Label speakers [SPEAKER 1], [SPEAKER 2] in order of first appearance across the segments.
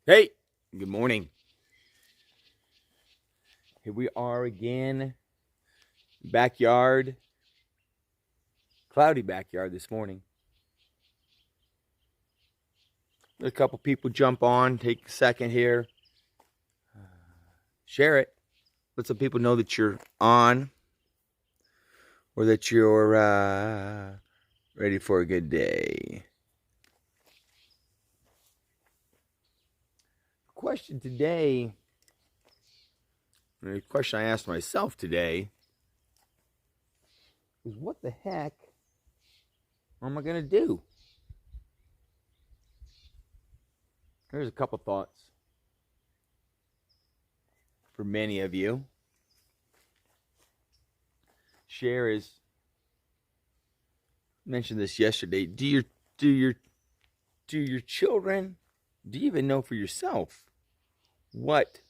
[SPEAKER 1] Hey, good morning. Here we are again. Backyard. Cloudy backyard this morning. Let a couple people jump on, take a second here. Share it. Let some people know that you're on or that you're ready for a good day. Question today, the question I asked myself today is what the heck am I going to do? Here's a couple thoughts for many of you. Share is mentioned this yesterday. Do your children, do you even know for yourself what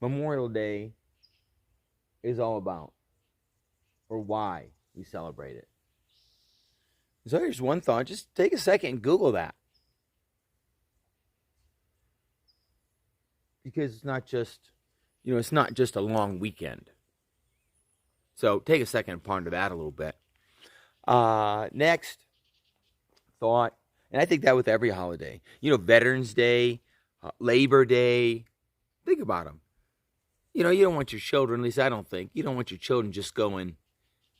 [SPEAKER 1] Memorial Day is all about or why we celebrate it? So here's one thought. Just take a second and Google that. Because it's not just a long weekend. So take a second and ponder that a little bit. Next thought, and I think that with every holiday. Veterans Day, Labor Day. Think about them. You don't want your children, at least I don't think, you don't want your children just going,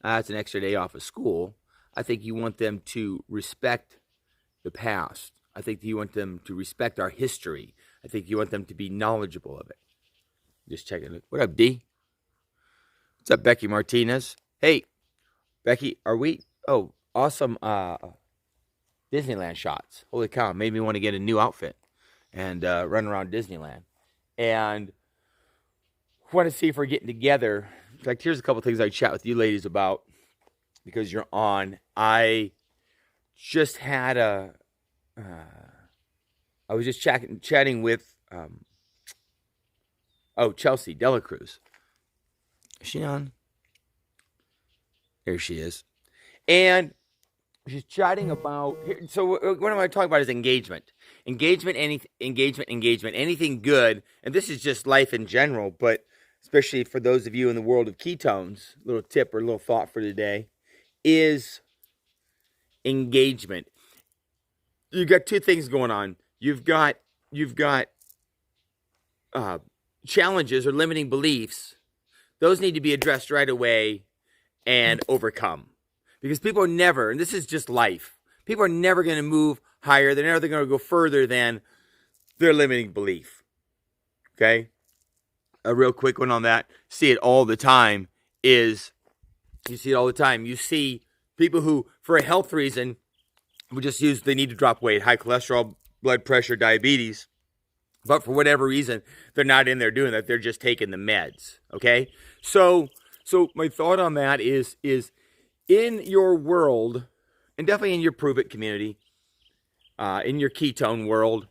[SPEAKER 1] it's an extra day off of school. I think you want them to respect the past. I think you want them to respect our history. I think you want them to be knowledgeable of it. Just checking it. What up, D? What's up, Becky Martinez? Hey, Becky, are we? Oh, awesome Disneyland shots. Holy cow, made me want to get a new outfit and run around Disneyland. And want to see if we're getting together. In fact, here's a couple things I chat with you ladies about because you're on. I just had I was just chatting with Chelsea Delacruz. Is she on? There she is. And she's chatting about, so what am I talking about is engagement. Engagement, anything good, and this is just life in general, but especially for those of you in the world of ketones, a little tip or a little thought for today, is engagement. You've got two things going on. You've got challenges or limiting beliefs. Those need to be addressed right away and overcome. Because people are never, and this is just life, people are never going to move higher. They're never going to go further than their limiting belief. Okay? A real quick one on that. See it all the time is, you see people who, for a health reason, would just they need to drop weight, high cholesterol, blood pressure, diabetes. But for whatever reason, they're not in there doing that. They're just taking the meds. Okay? So my thought on that is in your world, and definitely in your Prove It community, in your ketone world,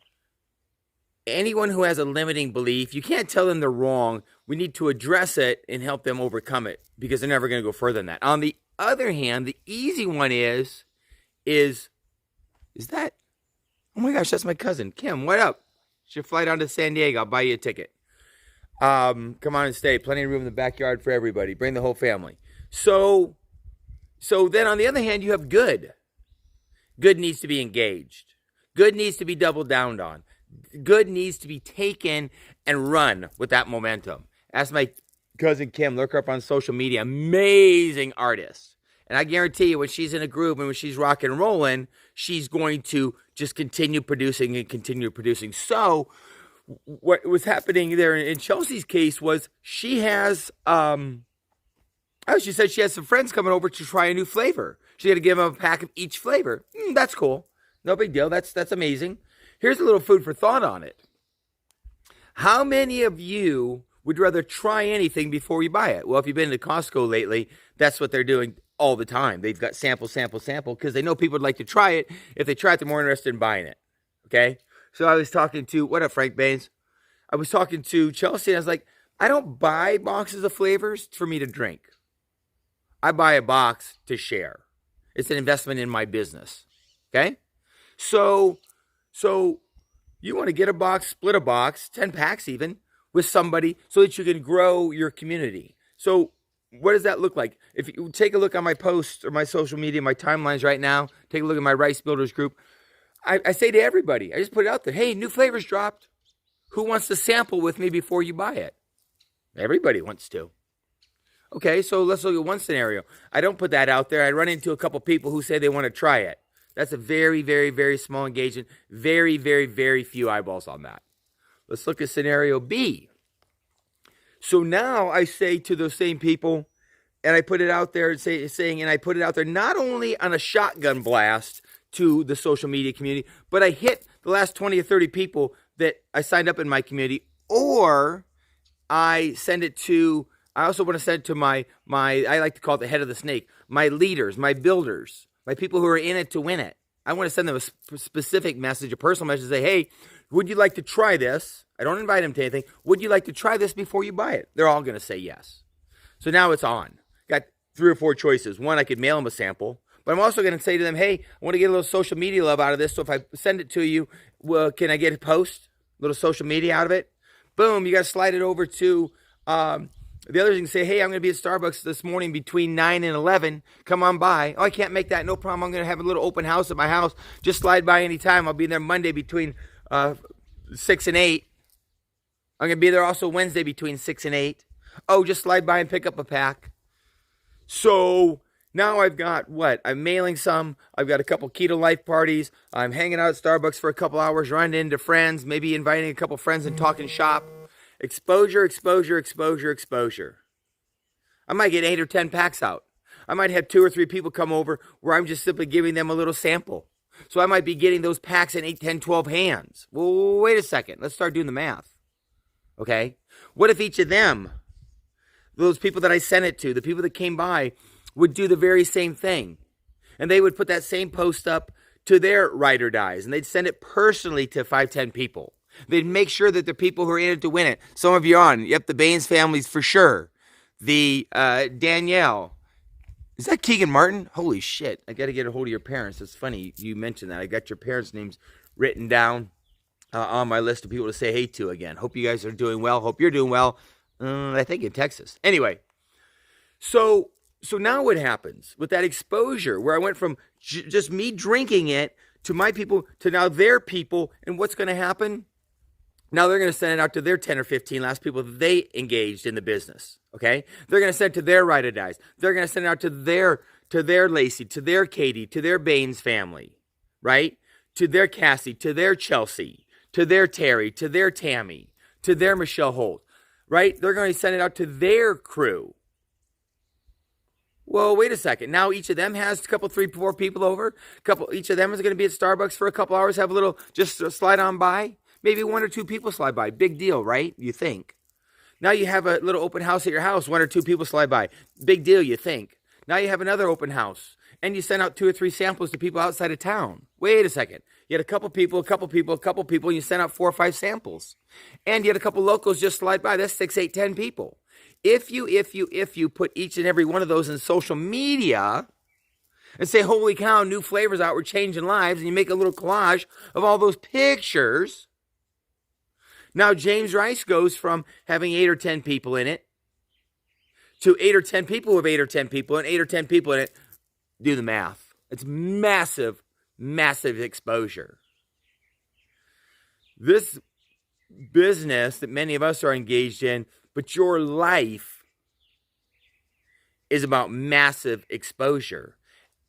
[SPEAKER 1] anyone who has a limiting belief, you can't tell them they're wrong. We need to address it and help them overcome it because they're never going to go further than that. On the other hand, the easy one is that, oh my gosh, that's my cousin, Kim, what up? Should fly down to San Diego. I'll buy you a ticket. Come on and stay. Plenty of room in the backyard for everybody. Bring the whole family. So then on the other hand, you have good. Good needs to be engaged. Good needs to be doubled down on. Good needs to be taken and run with that momentum. Ask my cousin Kim, look her up on social media. Amazing artist. And I guarantee you when she's in a group and when she's rock and rolling, she's going to just continue producing and continue producing. So what was happening there in Chelsea's case was she has, she said she has some friends coming over to try a new flavor. She's going to give them a pack of each flavor. That's cool. No big deal. That's amazing. Here's a little food for thought on it. How many of you would rather try anything before you buy it? Well, if you've been to Costco lately, that's what they're doing all the time. They've got sample, because they know people would like to try it. If they try it, they're more interested in buying it. Okay? So I was talking to, what up, Frank Baines? I was talking to Chelsea, and I was like, I don't buy boxes of flavors for me to drink. I buy a box to share. It's an investment in my business. Okay? So You want to get a box, split a box, 10 packs even, with somebody so that you can grow your community. So what does that look like? If you take a look on my posts or my social media, my timelines right now, take a look at my Rice Builders group, I say to everybody, I just put it out there, hey, new flavors dropped. Who wants to sample with me before you buy it? Everybody wants to. Okay, so let's look at one scenario. I don't put that out there. I run into a couple people who say they want to try it. That's a very, very, very small engagement. Very, very, very few eyeballs on that. Let's look at scenario B. So now I say to those same people, and I put it out there and I put it out there not only on a shotgun blast to the social media community, but I hit the last 20 or 30 people that I signed up in my community, or I send it to, I also want to send it to my I like to call it the head of the snake, my leaders, my builders, my people who are in it to win it. I want to send them a specific message, a personal message, say, hey, would you like to try this? I don't invite them to anything. Would you like to try this before you buy it? They're all going to say yes. So now it's on. Got 3 or 4 choices. One, I could mail them a sample. But I'm also going to say to them, hey, I want to get a little social media love out of this. So if I send it to you, well, can I get a post? A little social media out of it? Boom, you got to slide it over to the others. You can say, hey, I'm going to be at Starbucks this morning between 9 and 11. Come on by. Oh, I can't make that. No problem. I'm going to have a little open house at my house. Just slide by anytime. I'll be there Monday between 6 and 8. I'm going to be there also Wednesday between 6 and 8. Oh, just slide by and pick up a pack. So now I've got what? I'm mailing some. I've got a couple Keto Life parties. I'm hanging out at Starbucks for a couple hours, running into friends, maybe inviting a couple friends and talking shop. Exposure, exposure, exposure, exposure. I might get 8 or 10 packs out. I might have 2 or 3 people come over where I'm just simply giving them a little sample. So I might be getting those packs in 8, 10, 12 hands. Well, wait a second. Let's start doing the math. Okay? What if each of them, those people that I sent it to, the people that came by, would do the very same thing? And they would put that same post up to their ride or dies, and they'd send it personally to 5, 10 people. They'd make sure that the people who are in it to win it. Some of you are on. Yep, the Baines families for sure. The Danielle. Is that Keegan Martin? Holy shit. I got to get a hold of your parents. It's funny you mentioned that. I got your parents' names written down on my list of people to say hey to again. Hope you guys are doing well. Hope you're doing well. I think in Texas. Anyway, so now what happens with that exposure where I went from just me drinking it to my people to now their people, and what's going to happen? Now they're going to send it out to their 10 or 15 last people that they engaged in the business, okay? They're going to send it to their ride or dies. They're going to send it out to their Lacey, to their Katie, to their Baines family, right? To their Cassie, to their Chelsea, to their Terry, to their Tammy, to their Michelle Holt, right? They're going to send it out to their crew. Well, wait a second. Now each of them has a couple, 3, 4 people over. Each of them is going to be at Starbucks for a couple hours, have a little, just slide on by. Maybe 1 or 2 people slide by. Big deal, right? You think. Now you have a little open house at your house. 1 or 2 people slide by. Big deal, you think. Now you have another open house. And you send out 2 or 3 samples to people outside of town. Wait a second. You had a couple people, and you sent out 4 or 5 samples. And you had a couple locals just slide by. That's 6, 8, 10 people. If you put each and every one of those in social media and say, holy cow, new flavors out, we're changing lives, and you make a little collage of all those pictures, now James Rice goes from having 8 or 10 people in it to 8 or 10 people with 8 or 10 people and 8 or 10 people in it. Do the math. It's massive, massive exposure. This business that many of us are engaged in, but your life is about massive exposure.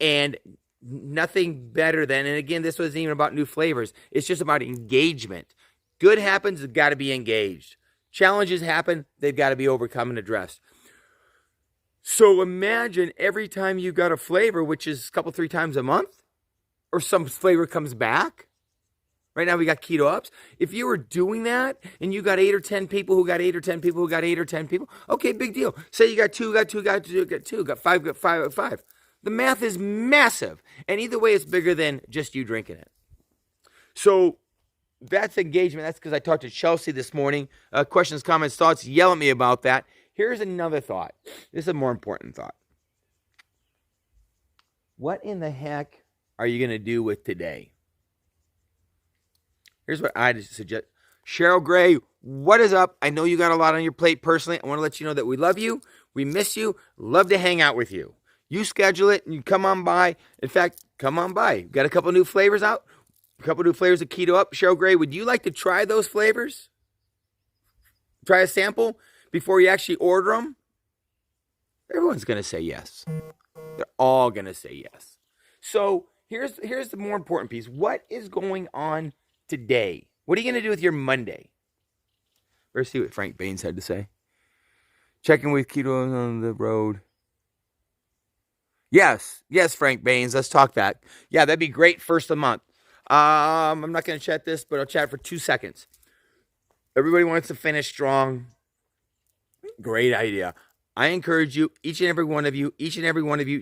[SPEAKER 1] And nothing better than, and again, this wasn't even about new flavors. It's just about engagement. Good happens, it's got to be engaged. Challenges happen, they've got to be overcome and addressed. So imagine every time you got a flavor, which is a couple, 3 times a month, or some flavor comes back. Right now we got Keto Ups. If you were doing that and you got 8 or 10 people who got 8 or 10 people who got 8 or 10 people, okay, big deal. Say you got 2, got 2, got 5, got 5, got 5. The math is massive. And either way, it's bigger than just you drinking it. So that's engagement. That's because I talked to Chelsea this morning. Questions, comments, thoughts, yell at me about that. Here's another thought. This is a more important thought. What in the heck are you going to do with today? Here's what I suggest. Cheryl Gray, what is up? I know you got a lot on your plate personally. I want to let you know that we love you. We miss you. Love to hang out with you. You schedule it and you come on by. In fact, come on by. Got a couple new flavors out. A couple new flavors of Keto Up. Cheryl Gray, would you like to try those flavors? Try a sample before you actually order them? Everyone's going to say yes. They're all going to say yes. So here's the more important piece. What is going on today? What are you going to do with your Monday? Let's see what Frank Baines had to say. Checking with Keto on the road. Yes, Frank Baines. Let's talk that. Yeah, that'd be great first of the month. I'm not going to chat this, but I'll chat for 2 seconds. Everybody wants to finish strong. Great idea. I encourage you, each and every one of you,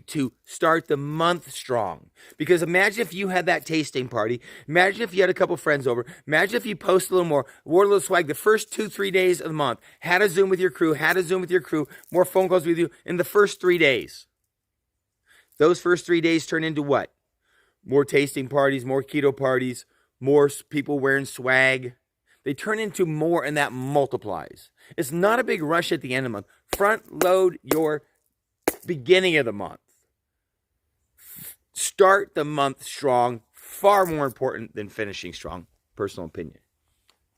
[SPEAKER 1] to start the month strong. Because imagine if you had that tasting party. Imagine if you had a couple friends over. Imagine if you posted a little more, wore a little swag the first 2-3 days of the month. Had a Zoom with your crew, more phone calls with you in the first 3 days. Those first 3 days turn into what? More tasting parties, more keto parties, more people wearing swag. They turn into more, and that multiplies. It's not a big rush at the end of the month. Front load your beginning of the month. Start the month strong. Far more important than finishing strong. Personal opinion.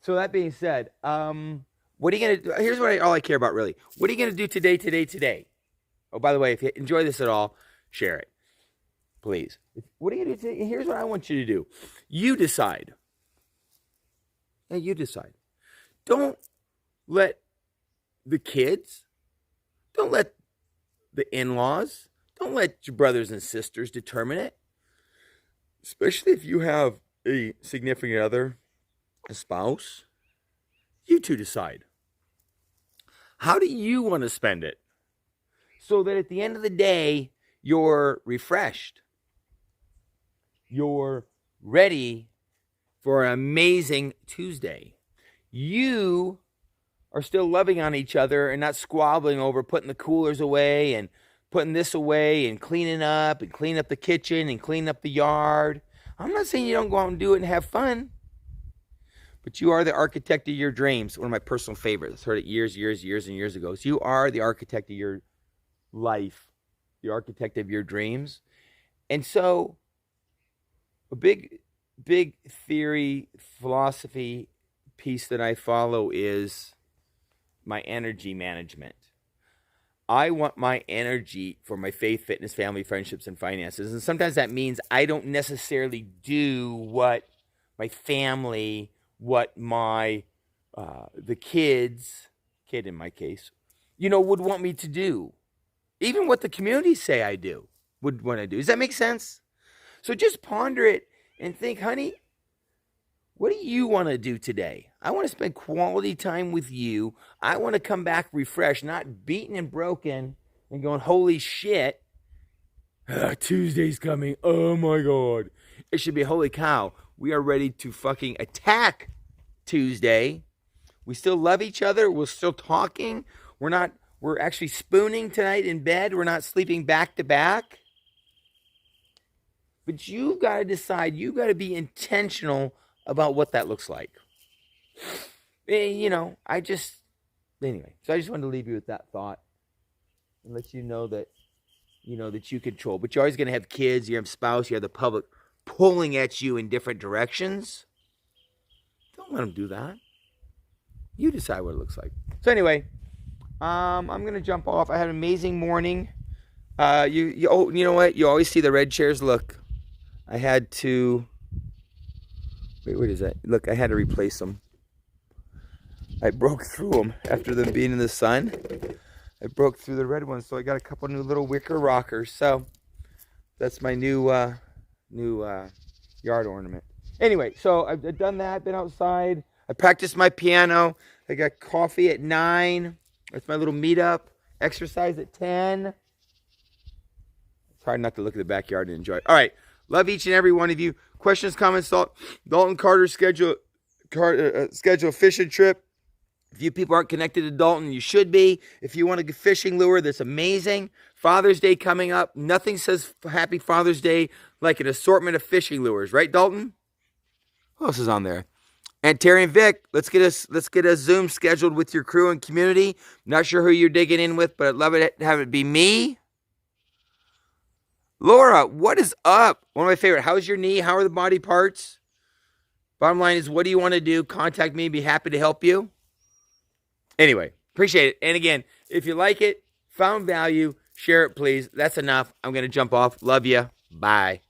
[SPEAKER 1] So that being said, what are you going to do? Here's all I care about, really. What are you going to do today? Oh, by the way, if you enjoy this at all, share it. Please. What are you going to do today? Here's what I want you to do. You decide. Yeah, you decide. Don't let the kids, don't let the in-laws, don't let your brothers and sisters determine it. Especially if you have a significant other, a spouse. You two decide. How do you want to spend it? So that at the end of the day, you're refreshed. You're ready for an amazing Tuesday. You are still loving on each other and not squabbling over putting the coolers away and putting this away and cleaning up the kitchen and cleaning up the yard. I'm not saying you don't go out and do it and have fun, but you are the architect of your dreams. One of my personal favorites. I heard it years and years ago. So you are the architect of your life, the architect of your dreams. And so a big theory, philosophy piece that I follow is my energy management. I want my energy for my faith, fitness, family, friendships, and finances. And sometimes that means I don't necessarily do what my family, what my, the kid in my case, would want me to do. Even what the community say I do, would want to do. Does that make sense? So just ponder it and think, honey, what do you want to do today? I want to spend quality time with you. I want to come back refreshed, not beaten and broken and going, holy shit, Tuesday's coming. Oh my God. It should be, holy cow, we are ready to fucking attack Tuesday. We still love each other. We're still talking. We're actually spooning tonight in bed. We're not sleeping back to back. But you've got to decide. You've got to be intentional about what that looks like. Anyway, so I just wanted to leave you with that thought and let you know that, that you control. But you're always going to have kids, you have a spouse, you have the public pulling at you in different directions. Don't let them do that. You decide what it looks like. So anyway, I'm going to jump off. I had an amazing morning. You know what? You always see the red chairs. Look, I had to... Wait, what is that? Look, I had to replace them. I broke through them after them being in the sun. I broke through the red ones, so I got a couple new little wicker rockers. So that's my new yard ornament. Anyway, so I've done that. Been outside. I practiced my piano. I got coffee at 9. That's my little meetup. Exercise at 10. It's hard not to look at the backyard and enjoy it. All right. Love each and every one of you. Questions, comments, Dalton Carter schedule a fishing trip. If you people aren't connected to Dalton, you should be. If you want a fishing lure, that's amazing. Father's Day coming up. Nothing says Happy Father's Day like an assortment of fishing lures. Right, Dalton? What else is on there? And Terry and Vic, let's get a Zoom scheduled with your crew and community. Not sure who you're digging in with, but I'd love it to have it be me. Laura, what is up? One of my favorite. How's your knee? How are the body parts? Bottom line is, what do you want to do? Contact me. Be happy to help you. Anyway, appreciate it. And again, if you like it, found value, share it, please. That's enough. I'm going to jump off. Love you. Bye.